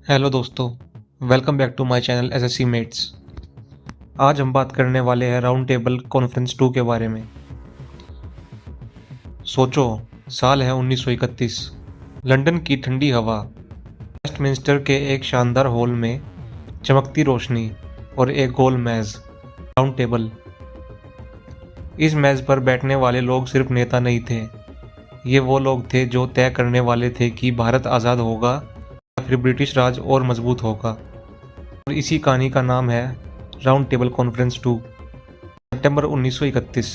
Hello दोस्तों, welcome back to my channel SSC mates. आज हम बात करने वाले हैं राउंड टेबल कॉन्फ्रेंस 2 के बारे में। सोचो, साल है 1931। लंदन की ठंडी हवा, वेस्टमिंस्टर के एक शानदार हॉल में चमकती रोशनी और एक गोल मेज, राउंड टेबल। इस मेज पर बैठने वाले लोग सिर्फ नेता नहीं थे, ये वो लोग थे जो तय करने वाले थे कि भारत आज़ाद होगा या फिर ब्रिटिश राज और मजबूत होगा। और इसी कहानी का नाम है राउंड टेबल कॉन्फ्रेंस 2, सितंबर 1931।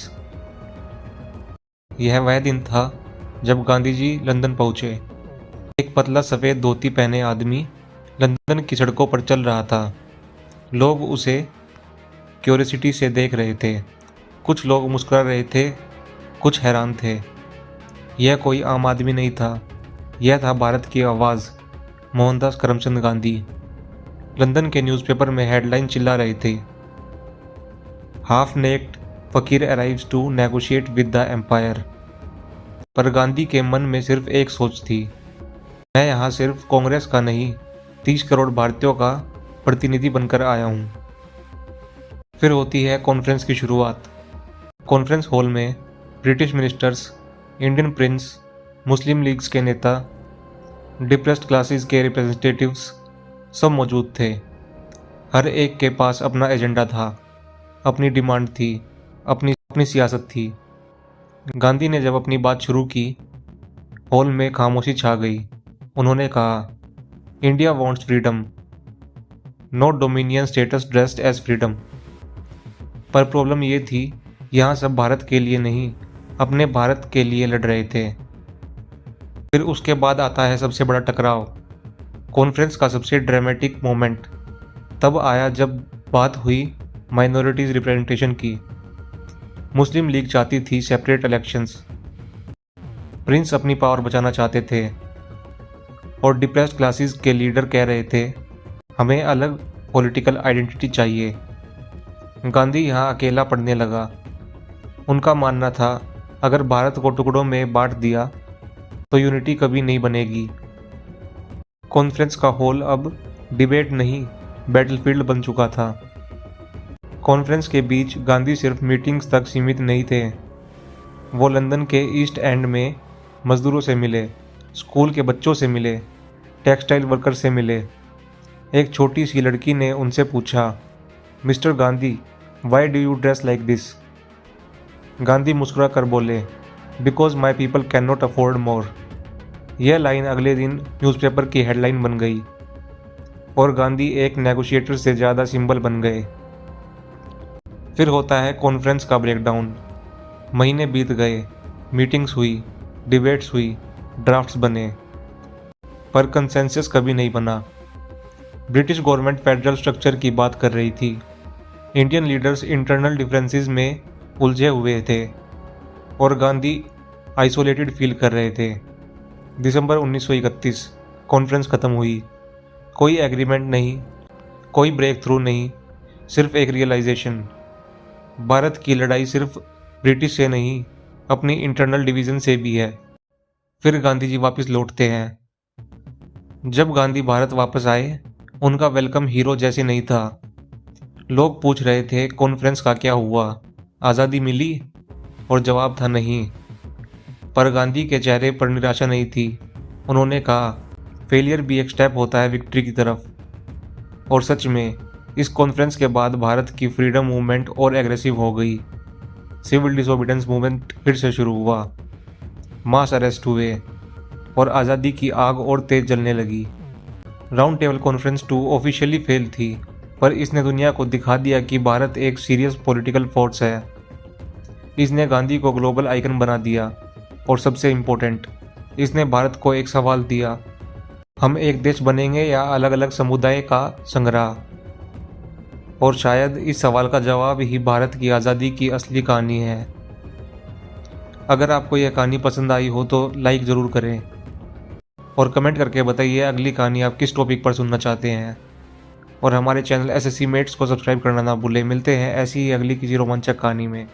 यह वह दिन था जब गांधी जी लंदन पहुंचे। एक पतला सफ़ेद धोती पहने आदमी लंदन की सड़कों पर चल रहा था। लोग उसे क्यूरियोसिटी से देख रहे थे। कुछ लोग मुस्कुरा रहे थे, कुछ हैरान थे। यह कोई आम आदमी नहीं था, यह था भारत की आवाज़, मोहनदास करमचंद गांधी। लंदन के न्यूज़पेपर में हेडलाइन चिल्ला रहे थे, half naked fakir arrives to negotiate with the empire. पर गांधी के मन में सिर्फ एक सोच थी, मैं यहाँ सिर्फ कांग्रेस का नहीं, 30 करोड़ भारतीयों का प्रतिनिधि बनकर आया हूँ। फिर होती है कॉन्फ्रेंस की शुरुआत। कॉन्फ्रेंस हॉल में ब्रिटिश मिनिस्टर्स, इंडियन प्रिंस, मुस्लिम लीग्स के नेता, डिप्रेस्ड क्लासेस के रिप्रेजेंटेटिव्स सब मौजूद थे। हर एक के पास अपना एजेंडा था, अपनी डिमांड थी, अपनी सियासत थी। गांधी ने जब अपनी बात शुरू की, हॉल में खामोशी छा गई। उन्होंने कहा, India wants freedom, no dominion status dressed as freedom. पर प्रॉब्लम ये थी, यहाँ सब भारत के लिए नहीं, अपने भारत के लिए लड़ रहे थे। फिर उसके बाद आता है सबसे बड़ा टकराव। कॉन्फ्रेंस का सबसे ड्रामेटिक मोमेंट तब आया जब बात हुई माइनॉरिटीज़ रिप्रेजेंटेशन की। मुस्लिम लीग चाहती थी सेपरेट इलेक्शंस, प्रिंस अपनी पावर बचाना चाहते थे, और डिप्रेस्ड क्लासेस के लीडर कह रहे थे, हमें अलग पॉलिटिकल आइडेंटिटी चाहिए। गांधी यहाँ अकेला पड़ने लगा। उनका मानना था, अगर भारत को टुकड़ों में बांट दिया तो यूनिटी कभी नहीं बनेगी। कॉन्फ्रेंस का हॉल अब डिबेट नहीं, बैटलफील्ड बन चुका था। कॉन्फ्रेंस के बीच गांधी सिर्फ मीटिंग्स तक सीमित नहीं थे। वो लंदन के ईस्ट एंड में मजदूरों से मिले, स्कूल के बच्चों से मिले, टेक्सटाइल वर्कर से मिले। एक छोटी सी लड़की ने उनसे पूछा, mister Gandhi, why do you dress like this? Gandhi मुस्कुरा कर बोले, because my people can not afford मोर। यह लाइन अगले दिन न्यूज़पेपर की हेडलाइन बन गई और गांधी एक नेगोशिएटर से ज़्यादा सिंबल बन गए। फिर होता है कॉन्फ्रेंस का ब्रेकडाउन। महीने बीत गए, मीटिंग्स हुई, डिबेट्स हुई, ड्राफ्ट्स बने, पर कंसेंसस कभी नहीं बना। ब्रिटिश गवर्नमेंट फेडरल स्ट्रक्चर की बात कर रही थी। इंडियन लीडर्स इंटरनल डिफरेंसेस में उलझे हुए थे और गांधी आइसोलेटेड फील कर रहे थे। दिसंबर 1931 कॉन्फ्रेंस ख़त्म हुई। कोई एग्रीमेंट नहीं, कोई ब्रेक थ्रू नहीं, सिर्फ एक रियलाइजेशन, भारत की लड़ाई सिर्फ ब्रिटिश से नहीं, अपनी इंटरनल डिवीज़न से भी है। फिर गांधी जी वापस लौटते हैं। जब गांधी भारत वापस आए, उनका वेलकम हीरो जैसे नहीं था। लोग पूछ रहे थे, कॉन्फ्रेंस का क्या हुआ, आज़ादी मिली? और जवाब था नहीं। पर गांधी के चेहरे पर निराशा नहीं थी। उन्होंने कहा, फेलियर भी एक स्टेप होता है विक्ट्री की तरफ। और सच में इस कॉन्फ्रेंस के बाद भारत की फ्रीडम मूवमेंट और एग्रेसिव हो गई। सिविल डिसोबीडेंस मूवमेंट फिर से शुरू हुआ, मास अरेस्ट हुए और आज़ादी की आग और तेज जलने लगी। Round table conference 2 officially fail थी, पर इसने दुनिया को दिखा दिया कि भारत एक सीरियस पॉलिटिकल फोर्स है। इसने गांधी को ग्लोबल आइकन बना दिया और सबसे इम्पोर्टेंट, इसने भारत को एक सवाल दिया, हम एक देश बनेंगे या अलग अलग समुदाय का संग्रह? और शायद इस सवाल का जवाब ही भारत की आज़ादी की असली कहानी है। अगर आपको यह कहानी पसंद आई हो तो लाइक ज़रूर करें और कमेंट करके बताइए अगली कहानी आप किस टॉपिक पर सुनना चाहते हैं। और हमारे चैनल एसएससी मेट्स को सब्सक्राइब करना ना भूलें। मिलते हैं ऐसी ही अगली किसी रोमांचक कहानी में।